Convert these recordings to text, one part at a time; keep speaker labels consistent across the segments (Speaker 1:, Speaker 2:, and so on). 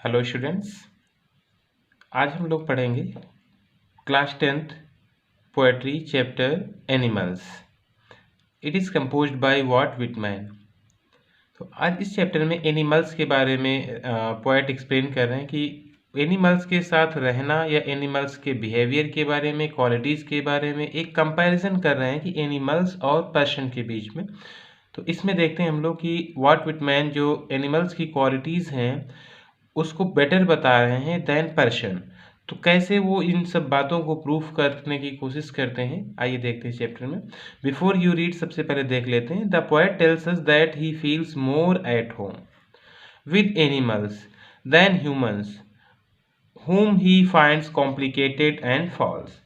Speaker 1: Hello students. आज हम लोग पढ़ेंगे class 10th poetry chapter animals. It is composed bye Walt Whitman. तो आज इस चैप्टर में एनिमल्स के बारे में पोएट एक्सप्लेन कर रहे हैं कि एनिमल्स के साथ रहना या एनिमल्स के बिहेवियर के बारे में, क्वालिटीज़ के बारे में एक कंपैरिजन कर रहे हैं कि एनिमल्स और पर्सन के बीच में। तो इसमें देखते हैं हम लोग कि वॉल्ट विटमैन जो एनिमल्स की क्वालिटीज़ हैं उसको बेटर बता रहे हैं देन पर्सन। तो कैसे वो इन सब बातों को प्रूफ करने की कोशिश करते हैं, आइए देखते हैं चैप्टर में। बिफोर यू रीड, सबसे पहले देख लेते हैं। The poet tells us that he feels more at home with animals then humans whom he finds complicated and false।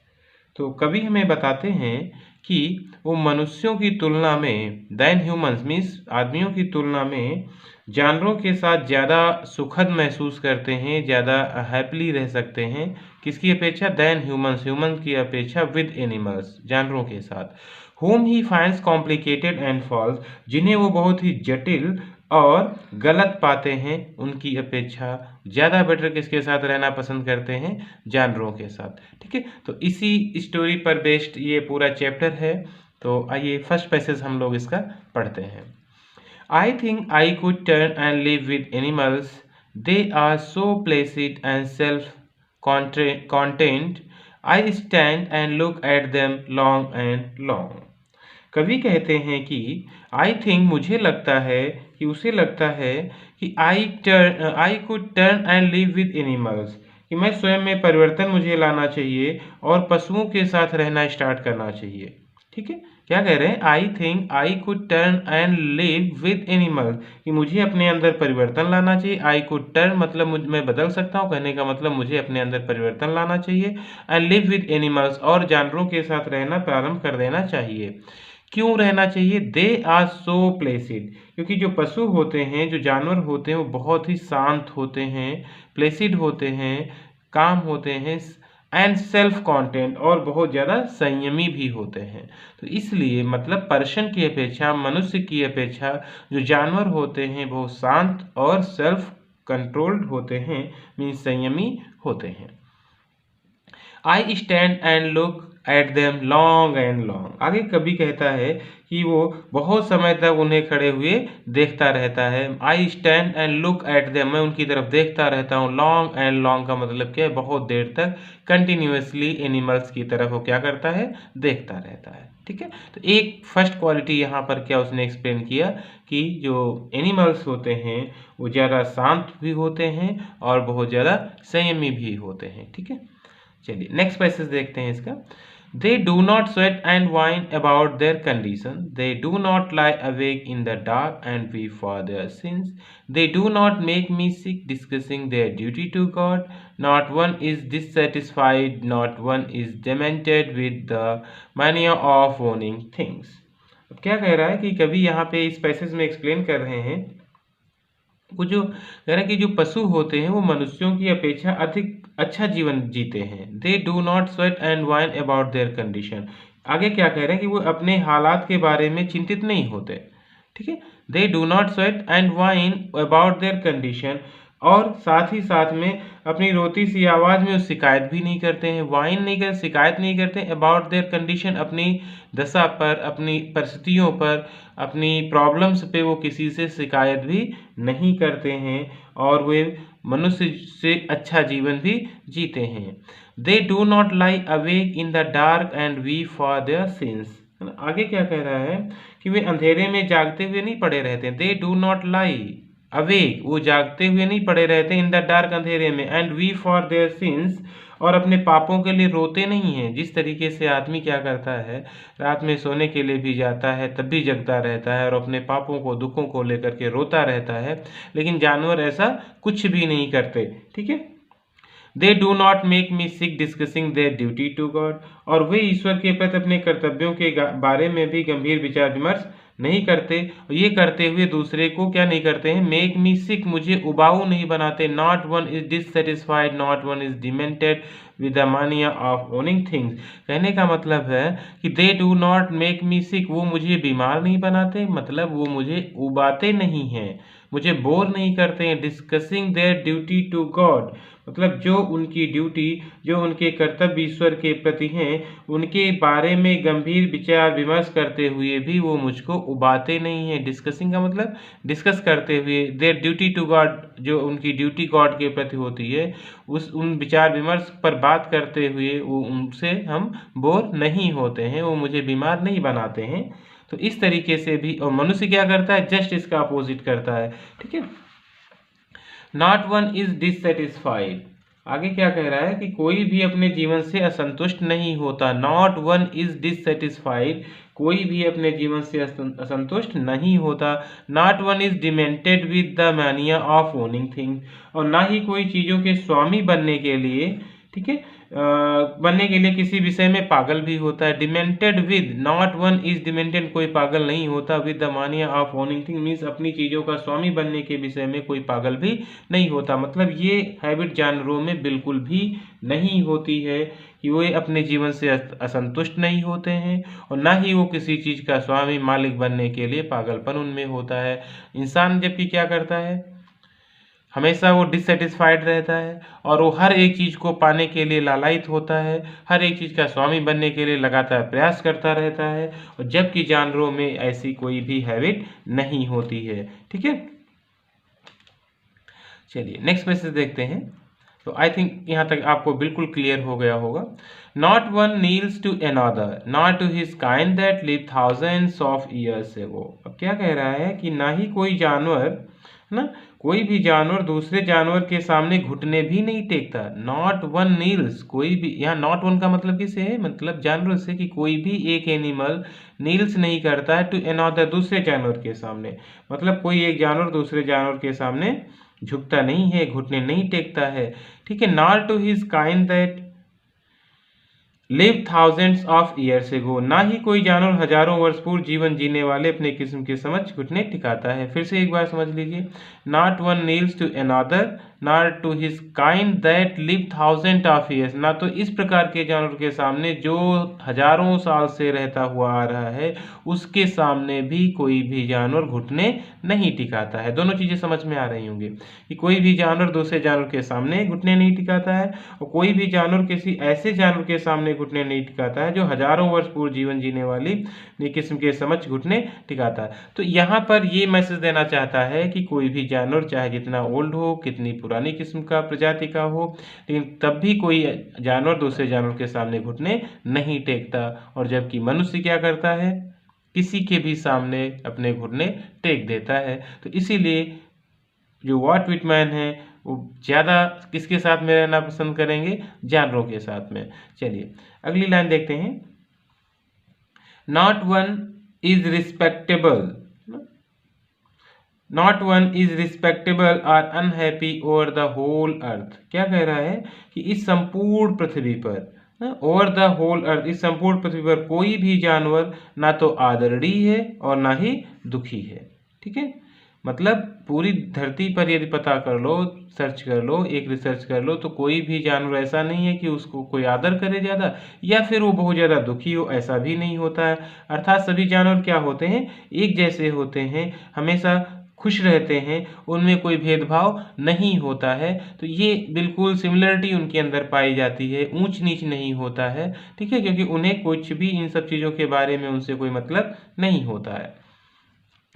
Speaker 1: तो कवि हमें बताते हैं कि वो मनुष्यों की तुलना में, देन ह्यूमंस मीन्स आदमियों की तुलना में, जानवरों के साथ ज़्यादा सुखद महसूस करते हैं, ज़्यादा हैप्पीली रह सकते हैं। किसकी अपेक्षा? देन ह्यूमंस, ह्यूमन की अपेक्षा विद एनिमल्स, जानवरों के साथ। whom he finds complicated and false, जिन्हें वो बहुत ही जटिल और गलत पाते हैं, उनकी अपेक्षा ज़्यादा बेटर किसके साथ रहना पसंद करते हैं? जानवरों के साथ। ठीक है, तो इसी स्टोरी पर बेस्ड ये पूरा चैप्टर है। तो आइए फर्स्ट पैसेज हम लोग इसका पढ़ते हैं। I think I could turn and live with animals, they are so placid and self contained, I stand and look at them long and long. कवि कहते हैं कि आई थिंक, मुझे लगता है, कि उसे लगता है कि आई could turn and live with animals, कि मैं स्वयं में परिवर्तन मुझे लाना चाहिए और पशुओं के साथ रहना स्टार्ट करना चाहिए। ठीक है, क्या कह रहे हैं? I think I could turn and live with animals, कि मुझे अपने अंदर परिवर्तन लाना चाहिए। आई कुड टर्न मतलब मैं बदल सकता हूँ, कहने का मतलब मुझे अपने अंदर परिवर्तन लाना चाहिए। एंड लिव विद एनिमल्स, और जानवरों के साथ रहना प्रारंभ कर देना चाहिए। क्यों रहना चाहिए? दे आर सो प्लेसिड, क्योंकि जो पशु होते हैं, जो जानवर होते हैं, वो बहुत ही शांत होते हैं, प्लेसिड होते हैं, काम होते हैं, एंड सेल्फ कॉन्टेंट, और बहुत ज़्यादा संयमी भी होते हैं। तो इसलिए मतलब पर्सन की अपेक्षा, मनुष्य की अपेक्षा जो जानवर होते हैं वो शांत और सेल्फ कंट्रोल्ड होते हैं, मीन्स संयमी होते हैं। आई stand and look at them long and long. आगे कवि कहता है कि वो बहुत समय तक उन्हें खड़े हुए देखता रहता है। आई stand and look at them, मैं उनकी तरफ देखता रहता हूँ। लॉन्ग एंड लॉन्ग का मतलब क्या है? बहुत देर तक कंटिन्यूसली एनिमल्स की तरफ वो क्या करता है? देखता रहता है। ठीक है, तो एक फर्स्ट क्वालिटी यहाँ पर क्या उसने एक्सप्लेन किया कि जो एनिमल्स होते हैं वो ज़्यादा शांत भी होते हैं और बहुत ज़्यादा संयमी भी होते हैं। ठीक है, चलिए नेक्स्ट पैसेज देखते हैं इसका। They do not sweat and whine about their condition. They do not lie awake in the dark and weep for their sins. They do not make me sick discussing their duty to God. Not one is dissatisfied, not one is demented with the mania of owning things. अब क्या कह रहा है कि कवि यहाँ पे इस पैसेज में एक्सप्लेन कर रहे हैं, वो जो कह रहा है कि जो पशु होते हैं वो मनुष्यों की अपेक्षा अधिक अच्छा जीवन जीते हैं। They do not sweat and wine about their condition. आगे क्या कह रहे हैं कि वो अपने हालात के बारे में चिंतित नहीं होते। ठीक है, they do not sweat and wine about their condition, और साथ ही साथ में अपनी रोती सी आवाज़ में वो शिकायत भी नहीं करते हैं। वाइन नहीं कर, शिकायत नहीं करते। अबाउट देयर कंडीशन, अपनी दशा पर, अपनी परिस्थितियों पर, अपनी प्रॉब्लम्स पे वो किसी से शिकायत भी नहीं करते हैं, और वे मनुष्य से अच्छा जीवन भी जीते हैं। They do not lie awake in the dark and weep for their sins. आगे क्या कह रहा है कि वे अंधेरे में जागते हुए नहीं पड़े रहते। दे डू नॉट लाई अवेक, वो जागते हुए नहीं पड़े रहते इन द डार्क, अंधेरे में, and weep for their sins, और अपने पापों के लिए रोते नहीं हैं। जिस तरीके से आदमी क्या करता है, रात में सोने के लिए भी जाता है तब भी जगता रहता है और अपने पापों को, दुखों को लेकर के रोता रहता है, लेकिन जानवर ऐसा कुछ भी नहीं करते। ठीक है, they do not make me sick discussing their duty to God, और वे ईश्वर के प्रति अपने कर्तव्यों के बारे में भी गंभीर विचार विमर्श नहीं करते। ये करते हुए दूसरे को क्या नहीं करते हैं? मेक मी सिक, मुझे उबाऊ नहीं बनाते। Not one is dissatisfied, not one is demented with the mania of owning things. कहने का मतलब है कि they do not make me sick, वो मुझे बीमार नहीं बनाते, मतलब वो मुझे उबाते नहीं हैं, मुझे बोर नहीं करते हैं। Discussing their duty to God, मतलब जो उनकी ड्यूटी, जो उनके कर्तव्य ईश्वर के प्रति हैं, उनके बारे में गंभीर विचार विमर्श करते हुए भी वो मुझको उबाते नहीं हैं। डिस्कसिंग का मतलब डिस्कस करते हुए, देयर ड्यूटी टू गॉड, जो उनकी ड्यूटी गॉड के प्रति होती है, उन विचार विमर्श पर बात करते हुए वो उनसे हम बोर नहीं होते हैं, वो मुझे बीमार नहीं बनाते हैं। तो इस तरीके से भी, और मनुष्य क्या करता है, जस्ट इसका अपोजिट करता है। ठीक है, नॉट वन इज डिससेटिस्फाइड। आगे क्या कह रहा है कि कोई भी अपने जीवन से असंतुष्ट नहीं होता। नॉट वन इज डिससेटिस्फाइड, कोई भी अपने जीवन से असंतुष्ट नहीं होता। Not one is demented with the mania of owning things, और ना ही कोई चीज़ों के स्वामी बनने के लिए, ठीक है, बनने के लिए किसी विषय में पागल भी होता है। Demented with, not one is demented, कोई पागल नहीं होता। With the mania of owning thing means अपनी चीज़ों का स्वामी बनने के विषय में कोई पागल भी नहीं होता। मतलब ये हैबिट जानवरों में बिल्कुल भी नहीं होती है कि वो अपने जीवन से असंतुष्ट नहीं होते हैं, और ना ही वो किसी चीज़ का स्वामी मालिक बनने के लिए पागलपन उनमें होता है। इंसान जबकि क्या करता है, हमेशा वो डिससेटिस्फाइड रहता है, और वो हर एक चीज़ को पाने के लिए लालायित होता है, हर एक चीज़ का स्वामी बनने के लिए लगातार प्रयास करता रहता है, और जबकि जानवरों में ऐसी कोई भी हैबिट नहीं होती है। ठीक है, चलिए नेक्स्ट मैसेज देखते हैं। तो आई थिंक यहाँ तक आपको बिल्कुल क्लियर हो गया होगा। Not one kneels to another, not to his kind that live thousands of years ago. अब क्या कह रहा है कि ना ही कोई जानवर, है ना, कोई भी जानवर दूसरे जानवर के सामने घुटने भी नहीं टेकता। नॉट वन नील्स, कोई भी, यहाँ नॉट वन का मतलब किससे है, मतलब जानवर से, कि कोई भी एक एनिमल नील्स नहीं करता है टू अनदर, दूसरे जानवर के सामने। मतलब कोई एक जानवर दूसरे जानवर के सामने झुकता नहीं है, घुटने नहीं टेकता है। ठीक है, not to his kind that live thousands of years ago, ना ही कोई जानवर हजारों वर्ष पूर्व जीवन जीने वाले अपने किस्म के समक्ष घुटने टिकाता है। फिर से एक बार समझ लीजिए, not one kneels to another, not to his kind that live thousand of years, ना तो इस प्रकार के जानवर के सामने जो हजारों साल से रहता हुआ आ रहा है, उसके सामने भी कोई भी जानवर घुटने नहीं टिकाता है। दोनों चीजें समझ में आ रही होंगी कि कोई भी जानवर दूसरे जानवर के सामने घुटने नहीं टिकाता है, और कोई भी जानवर किसी ऐसे जानवर के सामने घुटने नहीं टिकाता है जो हजारों वर्ष पूर्व जीवन जीने वाली किस्म के समक्ष घुटने टिकाता है। तो यहाँ पर ये मैसेज देना चाहता है कि कोई भी जानवर चाहे जितना ओल्ड हो, कितनी पुरानी किस्म का प्रजाति का हो, लेकिन तब भी कोई जानवर दूसरे जानवर के सामने घुटने नहीं टेकता। और जबकि मनुष्य क्या करता है, किसी के भी सामने अपने घुटने टेक देता है। तो इसीलिए जो वॉल्ट व्हिटमैन है वो ज़्यादा किसके साथ में रहना पसंद करेंगे, जानवरों के साथ में। चलिए अगली लाइन देखते हैं। Not one is respectable, not one is respectable और unhappy over the whole earth. क्या कह रहा है कि इस संपूर्ण पृथ्वी पर, ओवर द होल अर्थ, इस संपूर्ण पृथ्वी पर कोई भी जानवर ना तो आदरणीय है और ना ही दुखी है। ठीक है, मतलब पूरी धरती पर यदि पता कर लो, सर्च कर लो, एक रिसर्च कर लो, तो कोई भी जानवर ऐसा नहीं है कि उसको कोई आदर करे ज़्यादा, या फिर वो बहुत ज़्यादा दुखी हो, ऐसा भी नहीं होता है। अर्थात सभी जानवर क्या होते हैं, एक जैसे होते हैं, हमेशा खुश रहते हैं, उनमें कोई भेदभाव नहीं होता है। तो ये बिल्कुल सिमिलरिटी उनके अंदर पाई जाती है, ऊंच नीच नहीं होता है। ठीक है, क्योंकि उन्हें कुछ भी इन सब चीज़ों के बारे में उनसे कोई मतलब नहीं होता है।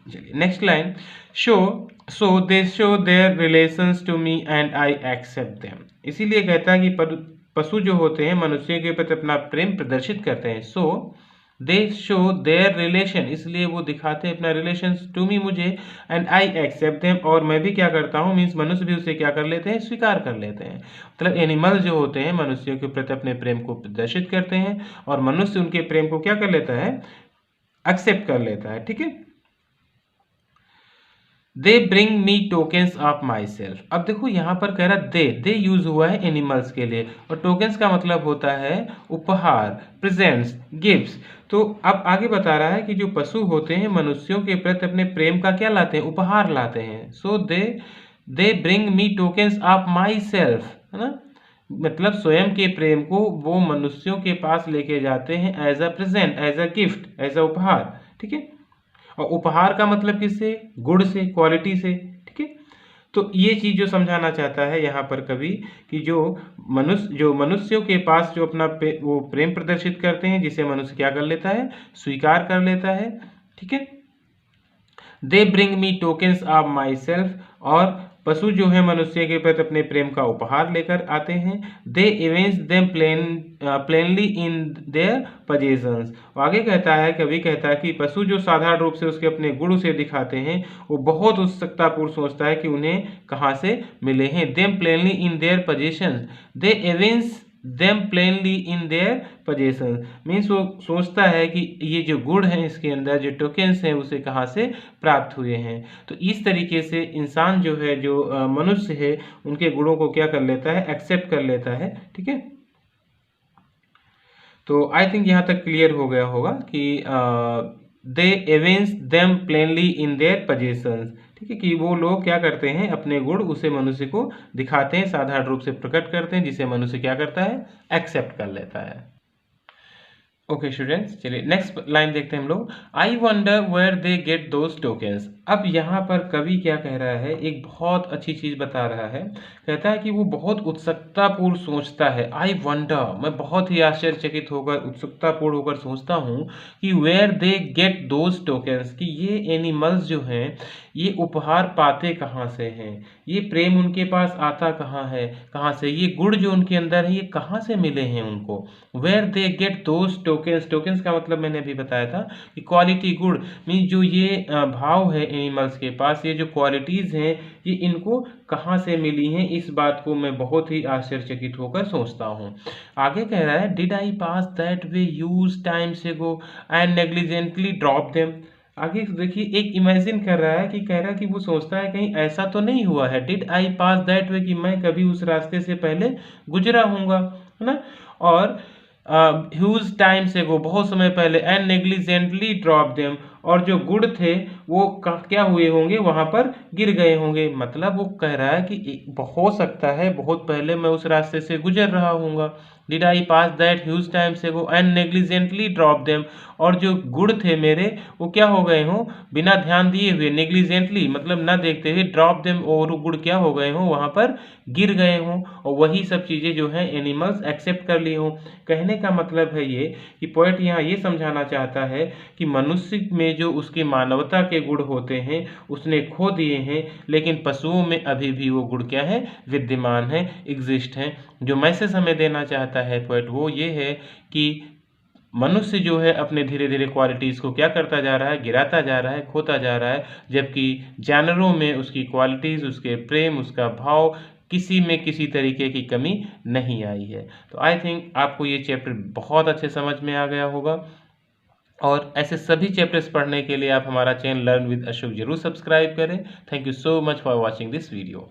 Speaker 1: चलिए next line, so they show their relations to me and I accept them. इसीलिए कहता है कि पशु जो होते हैं मनुष्यों के प्रति अपना प्रेम प्रदर्शित करते हैं। So they show there relation, इसलिए वो दिखाते हैं अपना रिलेशन टू मी, मुझे, एंड आई एक्सेप्ट देम, और मैं भी क्या करता हूँ, मीन्स मनुष्य भी उसे क्या कर लेते हैं, स्वीकार कर लेते हैं। मतलब एनिमल जो होते हैं मनुष्यों के प्रति अपने प्रेम को प्रदर्शित करते हैं, और मनुष्य उनके प्रेम को क्या कर लेता है, एक्सेप्ट कर लेता है। ठीक है, दे bring me tokens of my self. अब देखो यहाँ पर कह रहा दे यूज हुआ है एनिमल्स के लिए, और टोकन्स का मतलब होता है उपहार, प्रेजेंट्स, गिफ्ट्स। तो अब आगे बता रहा है कि जो पशु होते हैं मनुष्यों के प्रति अपने प्रेम का क्या लाते हैं, उपहार लाते हैं। So they bring me tokens of myself, है ना, मतलब स्वयं के प्रेम को वो मनुष्यों के पास लेके जाते हैं as a present, as a gift, as a उपहार। ठीक है, और उपहार का मतलब किससे? गुण से, क्वालिटी से। ठीक है, तो ये चीज जो समझाना चाहता है यहाँ पर कवि कि जो मनुष्यों के पास जो अपना वो प्रेम प्रदर्शित करते हैं, जिसे मनुष्य क्या कर लेता है? स्वीकार कर लेता है। ठीक है, दे bring me tokens of my self, और पशु जो है मनुष्य के प्रति अपने प्रेम का उपहार लेकर आते हैं। They evince them plainly in their possessions. आगे कहता है, कवि कहता है कि पशु जो साधारण रूप से उसके अपने गुण से दिखाते हैं, वो बहुत उत्सुकतापूर्ण सोचता है कि उन्हें कहाँ से मिले हैं। Them plainly in their possessions, they evince them plainly in their possession, means वो सोचता है कि ये जो गुण है इसके अंदर, जो टोकन्स हैं, उसे कहाँ से प्राप्त हुए हैं। तो इस तरीके से इंसान जो है, जो मनुष्य है, उनके गुणों को क्या कर लेता है? एक्सेप्ट कर लेता है। ठीक है, तो आई थिंक यहाँ तक क्लियर हो गया होगा कि दे एवेंस them plainly in their possessions. ठीक है, कि वो लोग क्या करते हैं? अपने गुण उसे मनुष्य को दिखाते हैं, साधारण रूप से प्रकट करते हैं, जिसे मनुष्य क्या करता है? एक्सेप्ट कर लेता है। ओके स्टूडेंट्स, चलिए नेक्स्ट लाइन देखते हैं हम लोग। I wonder where they get those tokens. अब यहाँ पर कवि क्या कह रहा है? एक बहुत अच्छी चीज बता रहा है। कहता है कि वो बहुत उत्सुकतापूर्ण सोचता है। आई वंडर, मैं बहुत ही आश्चर्यचकित होकर, उत्सुकतापूर्ण होकर सोचता हूँ कि where they get those tokens, कि ये एनिमल्स जो हैं, ये उपहार पाते कहाँ से हैं? ये प्रेम उनके पास आता कहाँ है, कहाँ से? ये गुण जो उनके अंदर है, ये कहाँ से मिले हैं उनको? Where they get those tokens, tokens का मतलब मैंने अभी बताया था कि क्वालिटी, गुण, मीन जो ये भाव है एनिमल्स के पास, ये जो क्वालिटीज हैं, ये इनको कहाँ से मिली हैं? इस बात को मैं बहुत ही आश्चर्यचकित होकर सोचता हूँ। आगे कह रहा है, did I pass that way use times एगो एंड नेग्लिजेंटली ड्रॉप देम। आगे देखिए, एक इमेजिन कर रहा है कि कह रहा है कि वो सोचता है कहीं ऐसा तो नहीं हुआ है, did I pass that way, कि मैं कभी उस रास्ते से पहले गुजरा हूँगा, है ना, और ह्यूज टाइम से वो बहुत समय पहले, एंड नेग्लिजेंटली ड्रॉप देम, और जो गुड थे वो क्या हुए होंगे? वहां पर गिर गए होंगे। मतलब वो कह रहा है कि हो सकता है बहुत पहले मैं उस रास्ते से गुजर रहा हूँगा। Did I pass that huge time से go and negligently drop them, और जो गुड थे मेरे, वो क्या हो गए हों? बिना ध्यान दिए हुए, नेग्लिजेंटली मतलब ना देखते हुए, ड्रॉप देम, और गुड़ क्या हो गए हों? वहां पर गिर गए हों, और वही सब चीजें जो हैं एनिमल्स एक्सेप्ट कर ली हों। कहने का मतलब है ये कि पोएट यहाँ ये समझाना चाहता है कि मनुष्य में जो उसकी मानवता के गुण होते हैं, उसने खो दिए हैं, लेकिन पशुओं में अभी भी वो गुण क्या है? विद्यमान है, एग्जिस्ट हैं। जो मैसेज हमें देना चाहता है पोएट, वो ये है कि मनुष्य जो है अपने धीरे धीरे क्वालिटीज़ को क्या करता जा रहा है? गिराता जा रहा है, खोता जा रहा है, जबकि जानवरों में उसकी क्वालिटीज़, उसके प्रेम, उसका भाव, किसी में किसी तरीके की कमी नहीं आई है। तो आई थिंक आपको ये चैप्टर बहुत अच्छे समझ में आ गया होगा, और ऐसे सभी चैप्टर्स पढ़ने के लिए आप हमारा चैनल लर्न विद अशोक जरूर सब्सक्राइब करें। Thank you so much for watching this video.